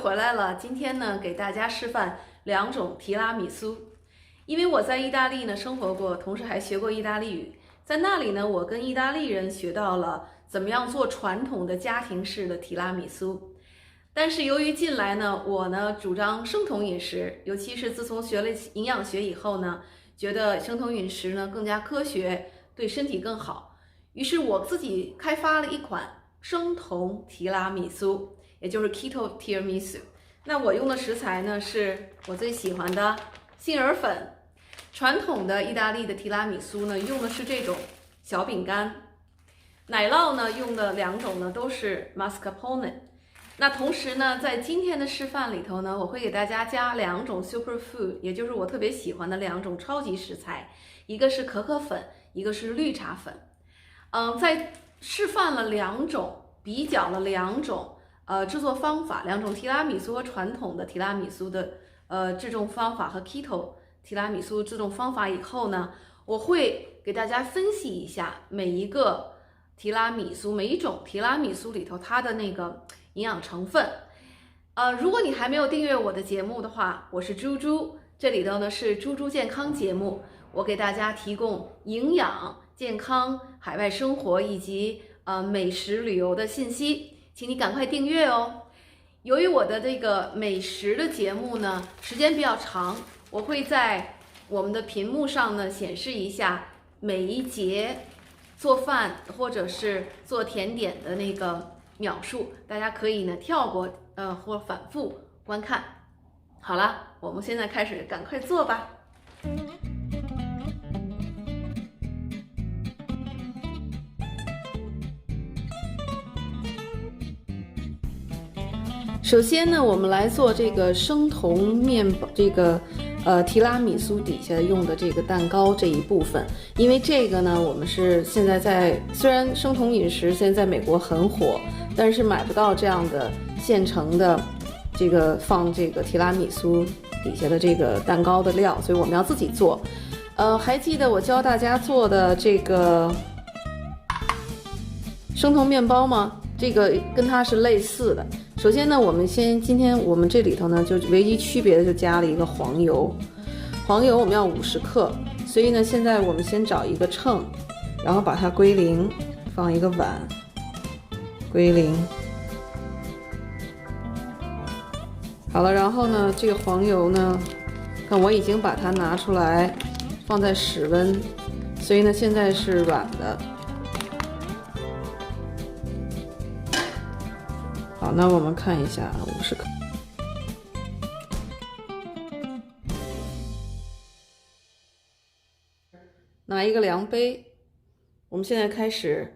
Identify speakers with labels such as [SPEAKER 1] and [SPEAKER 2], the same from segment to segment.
[SPEAKER 1] 回来了。今天呢，给大家示范2种提拉米苏。因为我在意大利呢生活过，同时还学过意大利语。在那里呢，我跟意大利人学到了怎么样做传统的家庭式的提拉米苏。但是由于近来呢，我呢主张生酮饮食，尤其是自从学了营养学以后呢，觉得生酮饮食呢更加科学，对身体更好。于是我自己开发了一款生酮提拉米苏，也就是 Keto Tiramisu。那我用的食材呢是我最喜欢的杏仁粉。传统的意大利的提拉米苏呢用的是这种小饼干。奶酪呢用的2种呢都是 mascarpone。那同时呢，在今天的示范里头呢，我会给大家加2种 superfood， 也就是我特别喜欢的2种超级食材，一个是可可粉，一个是绿茶粉。在示范了2种，比较了2种制作方法，2种提拉米苏和传统的提拉米苏的制作方法和 keto 提拉米苏制作方法以后呢，我会给大家分析一下每一个提拉米苏，每一种提拉米苏里头它的那个营养成分。如果你还没有订阅我的节目的话，我是猪猪，这里头呢是猪猪健康节目，我给大家提供营养、健康、海外生活以及美食旅游的信息，请你赶快订阅哦。由于我的这个美食的节目呢时间比较长，我会在我们的屏幕上呢显示一下每一节做饭或者是做甜点的那个描述，大家可以呢跳过或反复观看。好了，我们现在开始，赶快做吧。首先呢，我们来做这个生酮面包，这个提拉米苏底下用的这个蛋糕这一部分。因为这个呢，我们是现在虽然生酮饮食现在在美国很火，但是买不到这样的现成的这个放这个提拉米苏底下的这个蛋糕的料，所以我们要自己做。还记得我教大家做的这个生酮面包吗？这个跟它是类似的。首先呢，今天我们这里头呢，就唯一区别的就加了一个黄油。黄油我们要50克，所以呢，现在我们先找一个秤，然后把它归零，放一个碗，归零。好了，然后呢，这个黄油呢，看我已经把它拿出来，放在室温，所以呢，现在是软的。好，那我们看一下50克。拿一个量杯，我们现在开始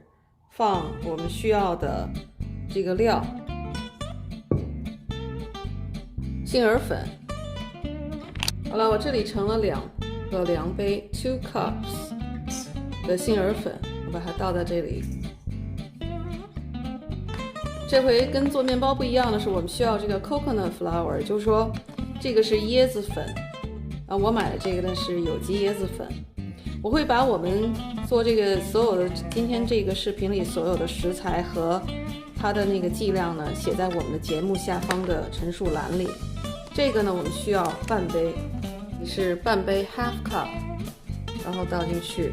[SPEAKER 1] 放我们需要的这个料。杏仁粉。好了，我这里盛了2个量杯 2 cups 的杏仁粉，我把它倒在这里。这回跟做面包不一样的是，我们需要这个 coconut flour， 就是说这个是椰子粉我买的这个呢是有机椰子粉。我会把我们做这个所有的今天这个视频里所有的食材和它的那个剂量呢写在我们的节目下方的陈述栏里。这个呢我们需要半杯，是半杯 half cup， 然后倒进去。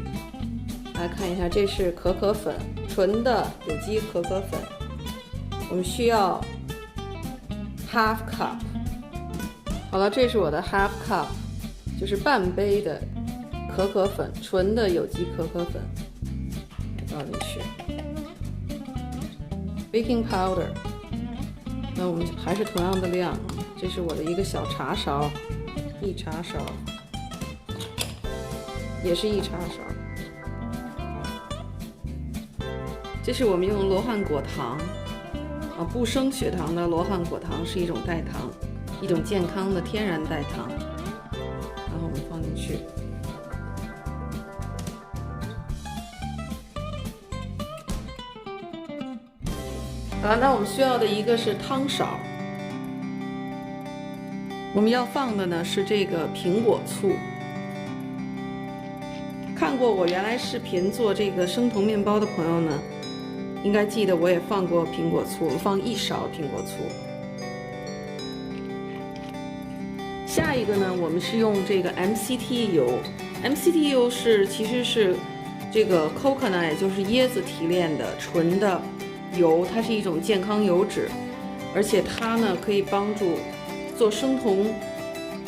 [SPEAKER 1] 来看一下，这是可可粉，纯的有机可可粉。我们需要 half cup。 好了，这是我的 half cup， 就是半杯的可可粉，纯的有机可可粉，倒进去。baking powder， 那我们还是同样的量，这是我的一个小茶勺，1茶勺，也是1茶勺。这是我们用罗汉果糖不升血糖的罗汉果糖，是一种代糖，一种健康的天然代糖。然后我们放进去。好，那我们需要的一个是汤勺。我们要放的呢是这个苹果醋。看过我原来视频做这个生酮面包的朋友呢，应该记得我也放过苹果醋，放1勺苹果醋。一个呢，我们是用这个 MCT 油，MCT 油其实是这个 coconut， 也就是椰子提炼的纯的油，它是一种健康油脂，而且它呢可以帮助做生酮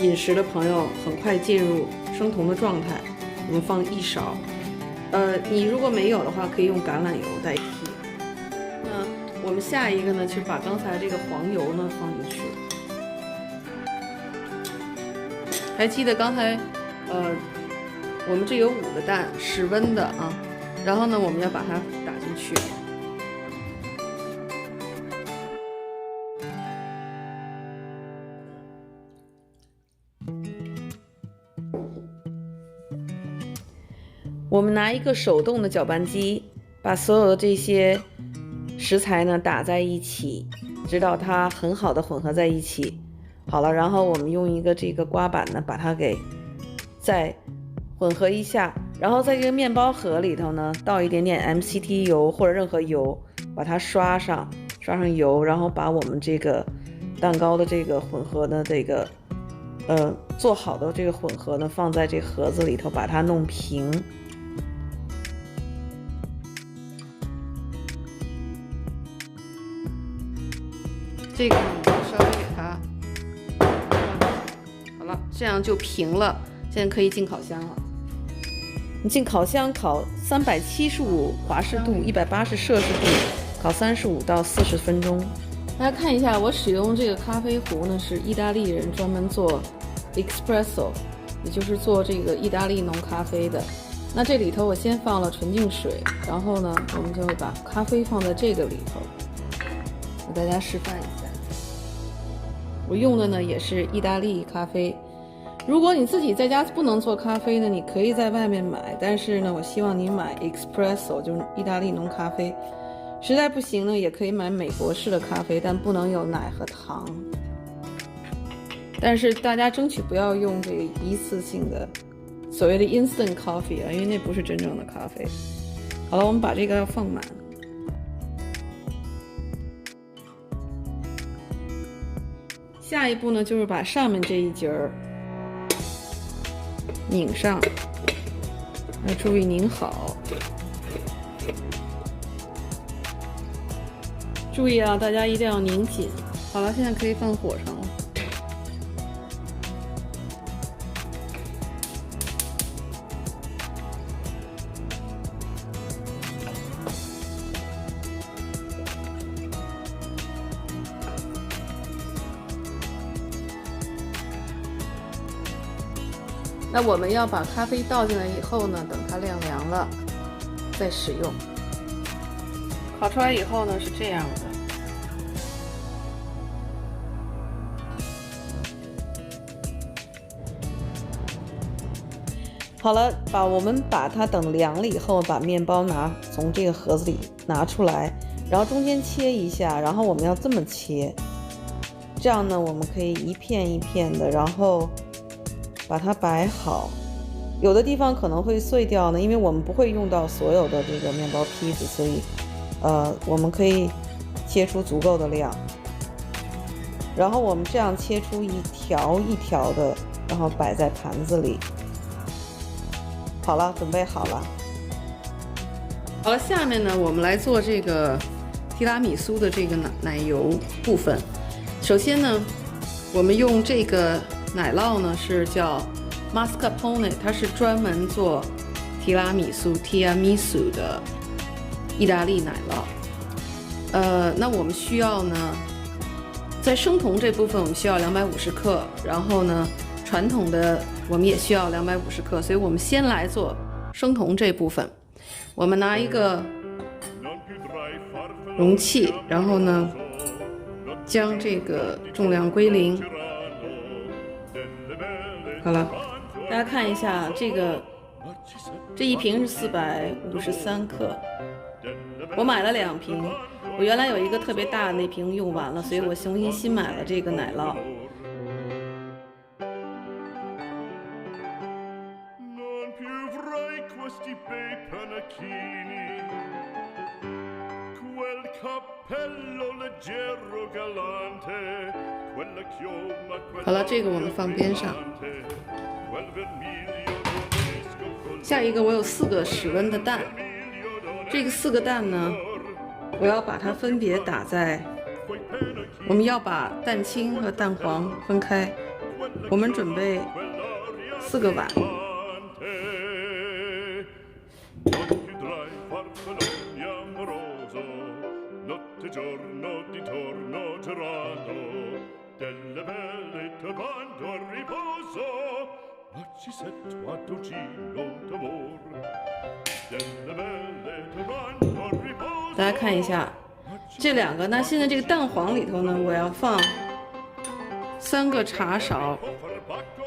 [SPEAKER 1] 饮食的朋友很快进入生酮的状态。我们放1勺，你如果没有的话，可以用橄榄油代替。那我们下一个呢，就把刚才这个黄油呢放进去。还记得刚才，我们这有5个蛋，室温的啊，然后呢，我们要把它打进去。我们拿一个手动的搅拌机，把所有的这些食材呢打在一起，直到它很好的混合在一起。好了，然后我们用一个这个刮板呢，把它给再混合一下，然后在这个面包盒里头呢，倒一点点 MCT 油或者任何油，把它刷上油，然后把我们这个蛋糕的这个混合的这个做好的这个混合呢，放在这盒子里头，把它弄平。这个呢，我们稍微给它好了，这样就平了。现在可以进烤箱了。你进烤箱烤375华氏度，180摄氏度，烤35到40分钟。大家看一下，我使用这个咖啡壶呢，是意大利人专门做 espresso， 也就是做这个意大利浓咖啡的。那这里头我先放了纯净水，然后呢，我们就会把咖啡放在这个里头。给大家示范一下，我用的呢也是意大利咖啡。如果你自己在家不能做咖啡呢，你可以在外面买，但是呢，我希望你买 espresso， 就是意大利浓咖啡。实在不行呢，也可以买美国式的咖啡，但不能有奶和糖。但是大家争取不要用这个一次性的所谓的 instant coffee 啊，因为那不是真正的咖啡。好了，我们把这个要放满。下一步呢，就是把上面这一节儿拧上，要注意拧好。注意啊，大家一定要拧紧。好了，现在可以放火上了。那我们要把咖啡倒进来以后呢，等它晾凉了再使用。烤出来以后呢是这样的。好了，我们把它等凉了以后，把面包从这个盒子里拿出来，然后中间切一下，然后我们要这么切，这样呢我们可以一片一片的，然后把它摆好。有的地方可能会碎掉呢，因为我们不会用到所有的这个面包坯子，所以我们可以切出足够的量，然后我们这样切出一条一条的，然后摆在盘子里。好了，准备好了。好了，下面呢我们来做这个提拉米苏的这个奶油部分。首先呢，我们用这个奶酪呢是叫 mascarpone， 它是专门做提拉米苏 tiramisu 的意大利奶酪。那我们需要呢，在生酮这部分我们需要250克，然后呢，传统的我们也需要250克，所以我们先来做生酮这部分。我们拿一个容器，然后呢，将这个重量归零。好了，大家看一下，这一瓶是453克，我买了2瓶。我原来有一个特别大的那瓶用完了，所以我重新新买了这个奶酪。
[SPEAKER 2] questi bei panacchini, quel
[SPEAKER 1] 好了，这个我们放边上。下一个我有4个室温的蛋，这个4个蛋呢，我要把它分别打在，我们要把蛋清和蛋黄分开。我们准备4个碗。大家看一下这2个，那现在这个蛋黄里头呢，我要放3个茶勺，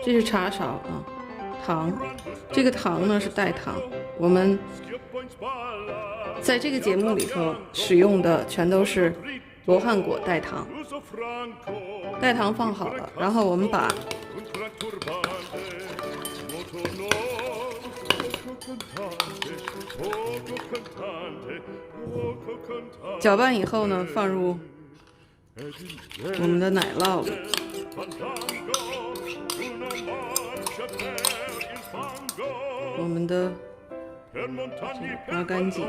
[SPEAKER 1] 这是茶勺啊，糖，这个糖呢是代糖，我们在这个节目里头使用的全都是罗汉果代糖。代糖放好了，然后我们把搅拌以后呢，放入我们的奶酪里，我们的刮干净。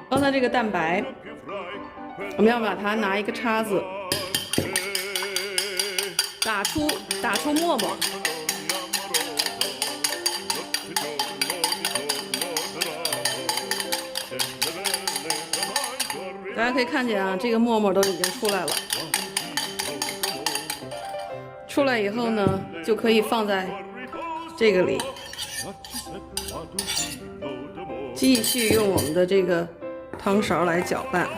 [SPEAKER 1] 刚才这个蛋白，我们要把它拿一个叉子打出沫沫。大家可以看见啊，这个沫沫都已经出来了。出来以后呢，就可以放在这个里，继续用我们的这个汤勺来搅拌。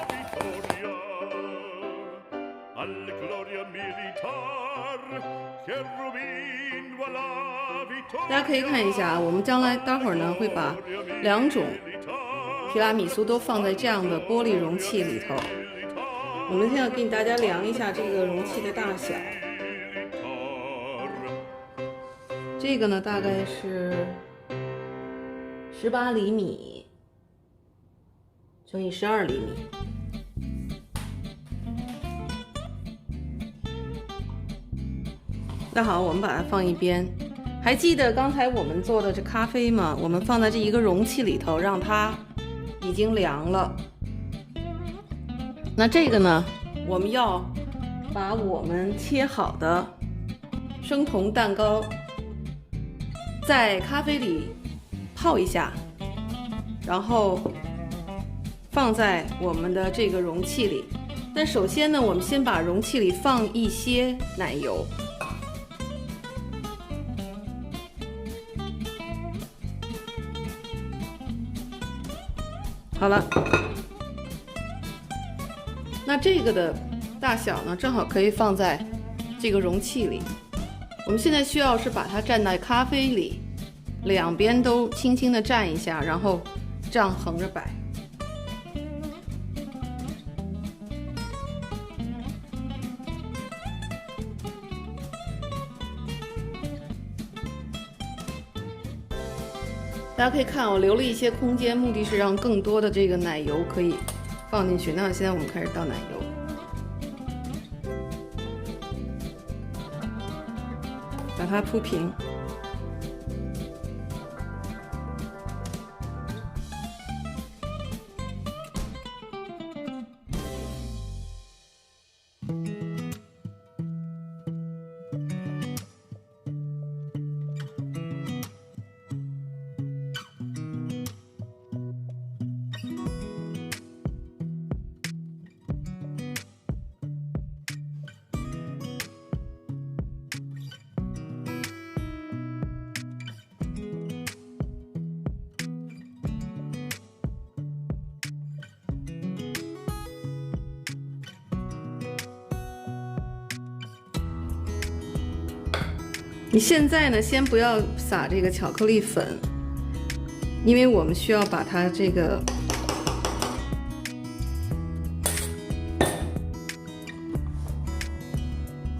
[SPEAKER 1] 大家可以看一下，我们将来待会儿呢会把2种提拉米苏都放在这样的玻璃容器里头。我们现在给大家量一下这个容器的大小。这个呢大概是18厘米乘以12厘米。那好，我们把它放一边。还记得刚才我们做的这咖啡吗？我们放在这一个容器里头，让它已经凉了。那这个呢，我们要把我们切好的生酮蛋糕在咖啡里泡一下，然后放在我们的这个容器里。但首先呢，我们先把容器里放一些奶油。好了，那这个的大小呢，正好可以放在这个容器里。我们现在需要是把它蘸在咖啡里，两边都轻轻的蘸一下，然后这样横着摆。大家可以看，我留了一些空间，目的是让更多的这个奶油可以放进去。那现在我们开始倒奶油，把它铺平。你现在呢，先不要撒这个巧克力粉，因为我们需要把它这个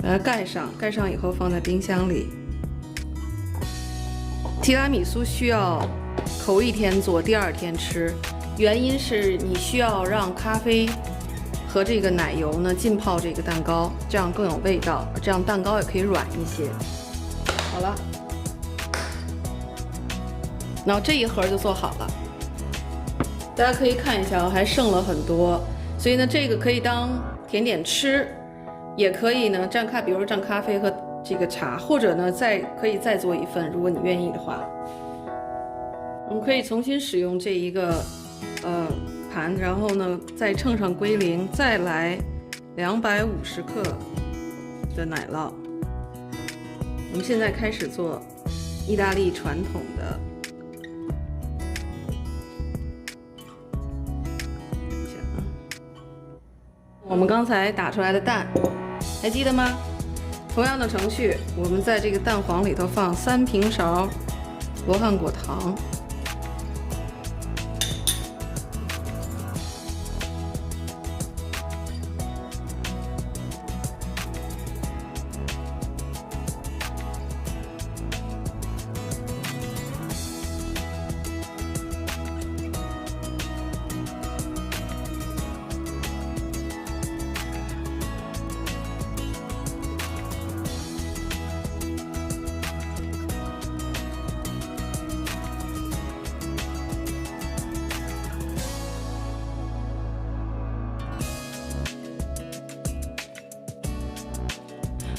[SPEAKER 1] 把它盖上，盖上以后放在冰箱里。提拉米苏需要头一天做，第二天吃，原因是你需要让咖啡和这个奶油呢浸泡这个蛋糕，这样更有味道，这样蛋糕也可以软一些。好了，然后这一盒就做好了，大家可以看一下，还剩了很多，所以呢，这个可以当甜点吃，也可以呢蘸比如说蘸咖啡和这个茶，或者呢可以再做一份，如果你愿意的话。我们可以重新使用这一个盘，然后呢再称上归零，再来250克的奶酪。我们现在开始做意大利传统的，我们刚才打出来的蛋，还记得吗？同样的程序，我们在这个蛋黄里头放3平勺罗汉果糖。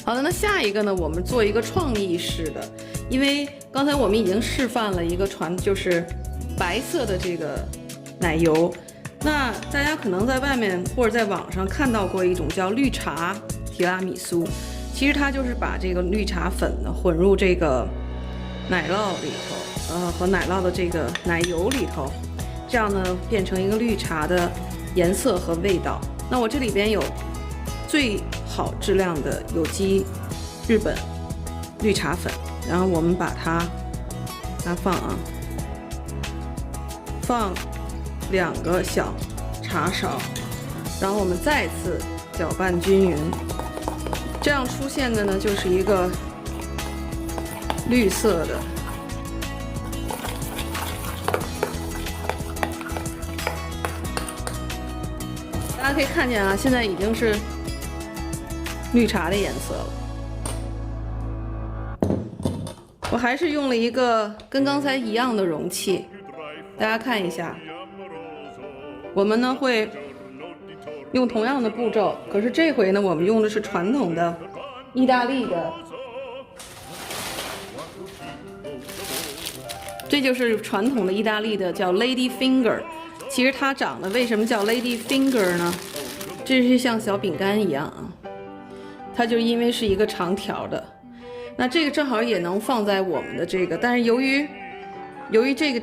[SPEAKER 1] 好的，那下一个呢，我们做一个创意式的，因为刚才我们已经示范了一个就是白色的这个奶油，那大家可能在外面或者在网上看到过一种叫绿茶提拉米苏，其实它就是把这个绿茶粉呢混入这个奶酪里头，和奶酪的这个奶油里头，这样呢变成一个绿茶的颜色和味道。那我这里边有最好质量的有机日本绿茶粉，然后我们把它放2个小茶勺，然后我们再次搅拌均匀，这样出现的呢就是一个绿色的大家可以看见啊，现在已经是绿茶的颜色了。我还是用了一个跟刚才一样的容器，大家看一下。我们呢会用同样的步骤，可是这回呢我们用的是传统的意大利的，这就是传统的意大利的叫 Lady Finger。其实它长得为什么叫 Lady Finger 呢？这是像小饼干一样啊。它就因为是一个长条的，那这个正好也能放在我们的这个，但是由于这个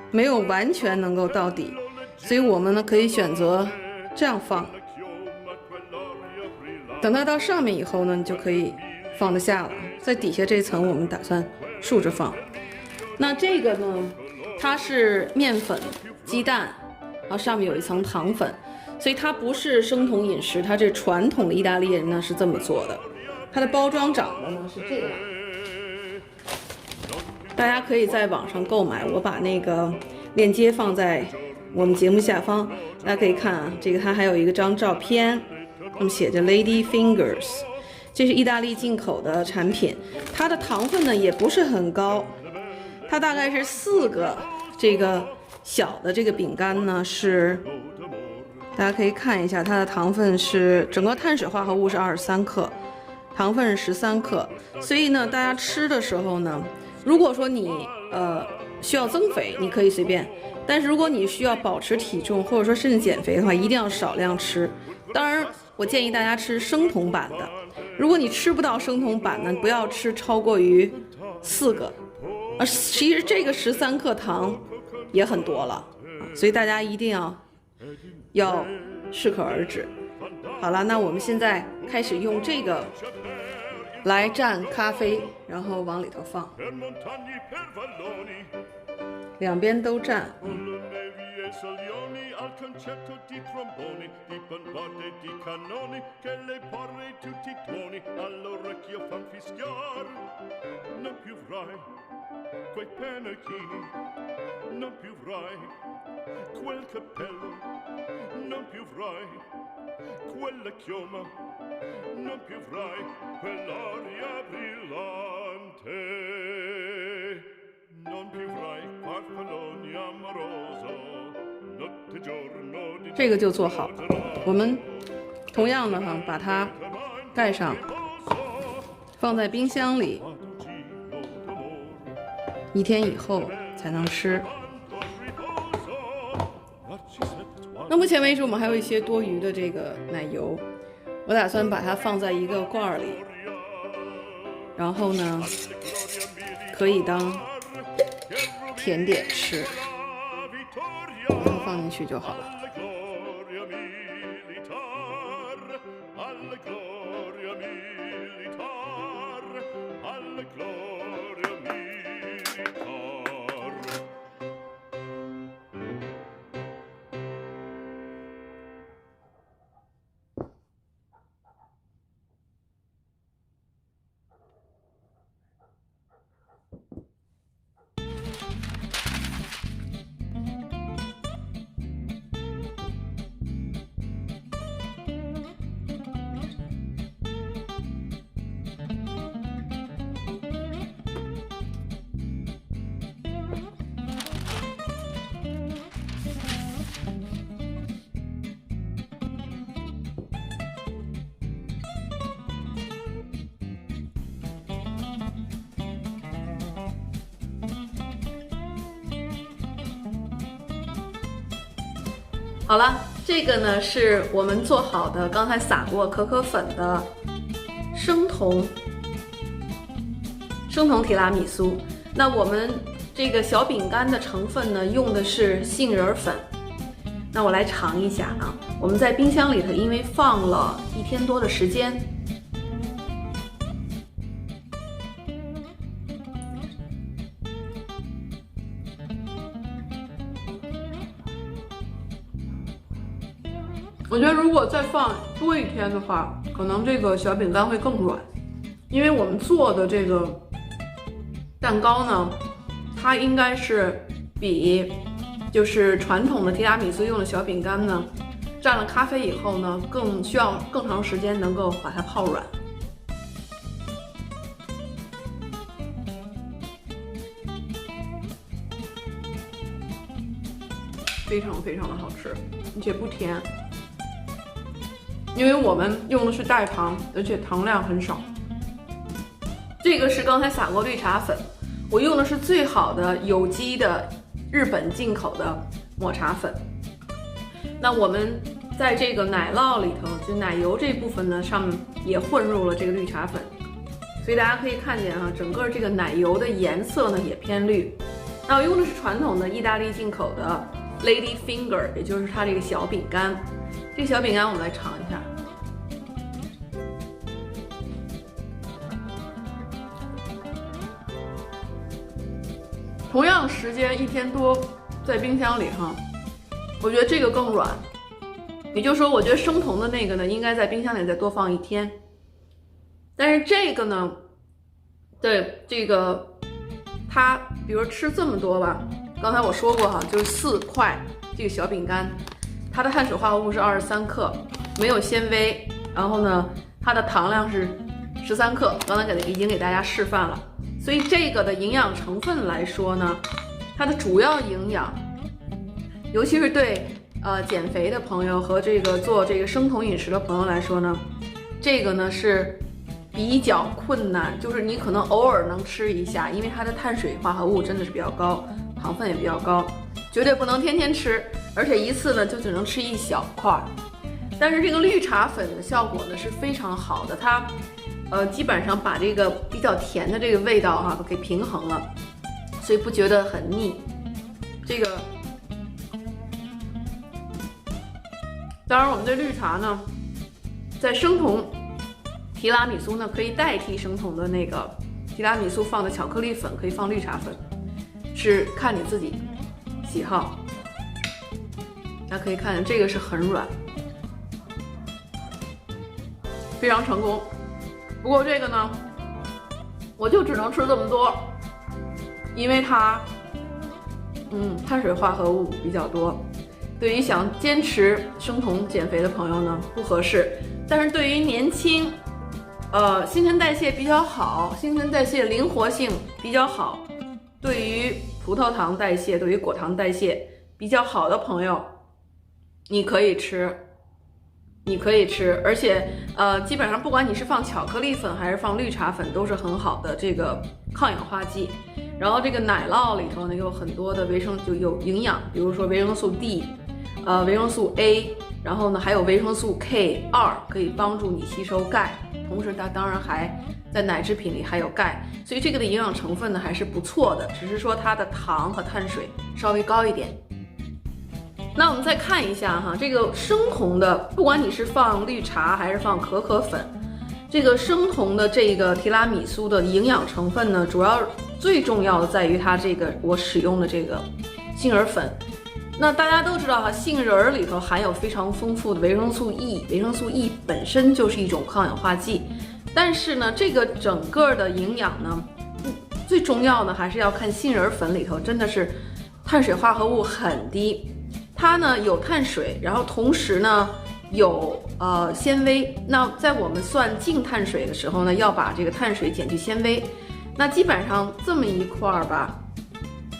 [SPEAKER 1] 没有完全能够到底，所以我们呢可以选择这样放。等它到上面以后呢，你就可以放得下了。在底下这层我们打算竖着放。那这个呢，它是面粉、鸡蛋，然后上面有一层糖粉。所以它不是生酮饮食，它这传统的意大利人呢是这么做的。它的包装长得呢是这样，大家可以在网上购买，我把那个链接放在我们节目下方，大家可以看啊，这个它还有一张照片，那么写着 Lady Fingers， 这是意大利进口的产品，它的糖分呢也不是很高，它大概是4个这个小的这个饼干呢是。大家可以看一下，它的糖分是整个碳水化合物是23克，糖分是13克。所以呢，大家吃的时候呢，如果说你需要增肥，你可以随便；但是如果你需要保持体重，或者说甚至减肥的话，一定要少量吃。当然，我建议大家吃生酮版的。如果你吃不到生酮版呢，不要吃超过于4个。其实这个13克糖也很多了，所以大家一定要适可而止。好了，那我们现在开始用这个来蘸咖啡，然后往里头放，两边都蘸。
[SPEAKER 2] quella chioma non più avrai quell'aria brillante non più avrai farfalloni amoroso notte giorno di
[SPEAKER 1] 这个就做好了。我们同样的哈，把它盖上，放在冰箱里，1天以后才能吃。那目前为止，我们还有一些多余的这个奶油，我打算把它放在一个罐儿里，然后呢，可以当甜点吃，把它放进去就好了。好了，这个呢是我们做好的，刚才撒过可可粉的生酮提拉米苏。那我们这个小饼干的成分呢，用的是杏仁粉。那我来尝一下啊，我们在冰箱里头，因为放了1天多的时间。我觉得如果再放多1天的话，可能这个小饼干会更软，因为我们做的这个蛋糕呢，它应该是比就是传统的提拉米苏用的小饼干呢，蘸了咖啡以后呢，更需要更长时间能够把它泡软。非常非常的好吃，而且不甜。因为我们用的是代糖，而且糖量很少。这个是刚才撒过绿茶粉，我用的是最好的有机的日本进口的抹茶粉。那我们在这个奶酪里头，就奶油这部分呢，上面也混入了这个绿茶粉，所以大家可以看见啊，整个这个奶油的颜色呢也偏绿。那我用的是传统的意大利进口的 Lady Finger， 也就是它这个小饼干。这个小饼干我们来尝一下。同样时间1天多在冰箱里哈，我觉得这个更软。也就是说，我觉得生酮的那个呢，应该在冰箱里再多放1天。但是这个呢，对这个它，比如吃这么多吧，刚才我说过哈，就是4块这个小饼干，它的碳水化合物是23克，没有纤维，然后呢，它的糖量是13克，刚才已经给大家示范了。所以这个的营养成分来说呢，它的主要营养，尤其是对减肥的朋友和这个做这个生酮饮食的朋友来说呢，这个呢是比较困难，就是你可能偶尔能吃一下，因为它的碳水化合物真的是比较高，糖分也比较高，绝对不能天天吃，而且一次呢就只能吃1小块。但是这个绿茶粉的效果呢是非常好的，它基本上把这个比较甜的这个味道哈给平衡了，所以不觉得很腻。这个当然我们这绿茶呢，在生酮提拉米苏呢可以代替生酮的那个提拉米苏放的巧克力粉，可以放绿茶粉，是看你自己喜好。大家可以看见这个是很软，非常成功。不过这个呢，我就只能吃这么多，因为它碳水化合物比较多，对于想坚持生酮减肥的朋友呢不合适。但是对于年轻新陈代谢比较好，新陈代谢灵活性比较好，对于葡萄糖代谢，对于果糖代谢比较好的朋友，你可以吃，而且基本上不管你是放巧克力粉还是放绿茶粉，都是很好的这个抗氧化剂。然后这个奶酪里头呢有很多的就有营养，比如说维生素 D，维生素 A， 然后呢还有维生素 K2， 可以帮助你吸收钙。同时它当然还在奶制品里还有钙，所以这个的营养成分呢还是不错的，只是说它的糖和碳水稍微高一点。那我们再看一下哈，这个生酮的，不管你是放绿茶还是放可可粉，这个生酮的这个提拉米苏的营养成分呢，最重要的在于它这个我使用的这个杏仁粉。那大家都知道哈，杏仁里头含有非常丰富的维生素 E， 维生素 E 本身就是一种抗氧化剂，但是呢，这个整个的营养呢，最重要的还是要看杏仁粉里头真的是碳水化合物很低，它呢有碳水，然后同时呢有纤维。那在我们算净碳水的时候呢，要把这个碳水减去纤维。那基本上这么一块儿吧，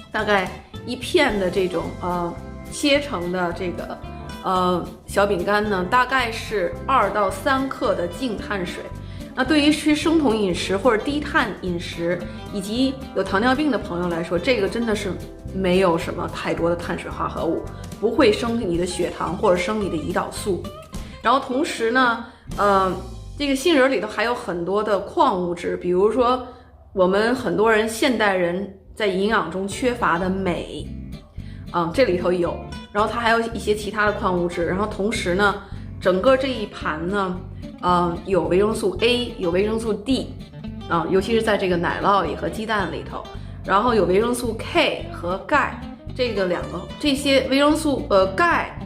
[SPEAKER 1] 大概一片的这种切成的这个小饼干呢，大概是2到3克的净碳水。那对于吃生酮饮食或者低碳饮食以及有糖尿病的朋友来说，这个真的是没有什么太多的碳水化合物，不会升你的血糖或者升你的胰岛素。然后同时呢，这个杏仁里头还有很多的矿物质，比如说我们很多人现代人在营养中缺乏的镁，这里头有，然后它还有一些其他的矿物质。然后同时呢，整个这一盘呢，有维生素 A， 有维生素 D， 尤其是在这个奶酪里和鸡蛋里头，然后有维生素 K 和钙，这些维生素钙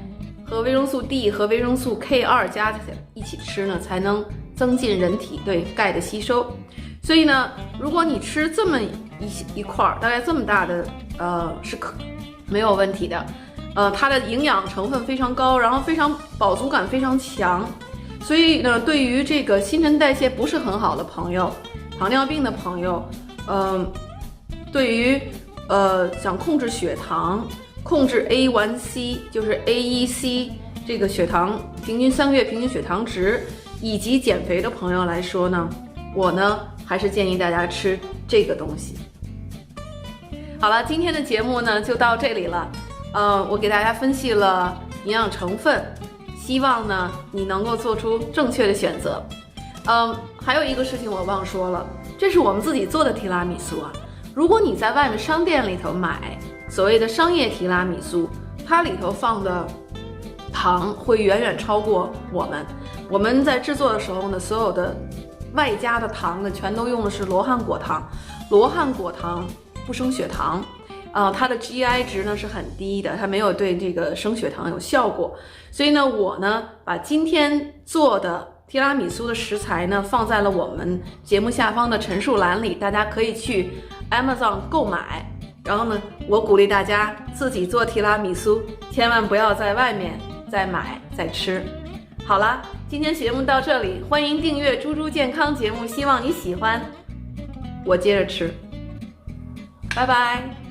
[SPEAKER 1] 和维生素 D 和维生素 K2 加起来一起吃呢，才能增进人体对钙的吸收。所以呢，如果你吃这么一块大概这么大的是没有问题的。它的营养成分非常高，然后非常饱足感非常强。所以呢，对于这个新陈代谢不是很好的朋友，糖尿病的朋友，对于想控制血糖，控制 A1C 就是 AEC 这个血糖3个月平均血糖值，以及减肥的朋友来说呢，我呢还是建议大家吃这个东西。好了，今天的节目呢就到这里了。我给大家分析了营养成分，希望呢你能够做出正确的选择。还有一个事情我忘说了，这是我们自己做的提拉米苏啊。如果你在外面商店里头买所谓的商业提拉米苏，它里头放的糖会远远超过我们在制作的时候呢，所有的外加的糖呢全都用的是罗汉果糖。罗汉果糖不升血糖，它的 GI 值呢是很低的，它没有对这个升血糖有效果。所以呢，我呢把今天做的提拉米苏的食材呢放在了我们节目下方的陈述栏里，大家可以去 Amazon 购买。然后呢，我鼓励大家自己做提拉米苏，千万不要在外面再买再吃。好了，今天节目到这里，欢迎订阅猪猪健康节目，希望你喜欢，我接着吃，拜拜。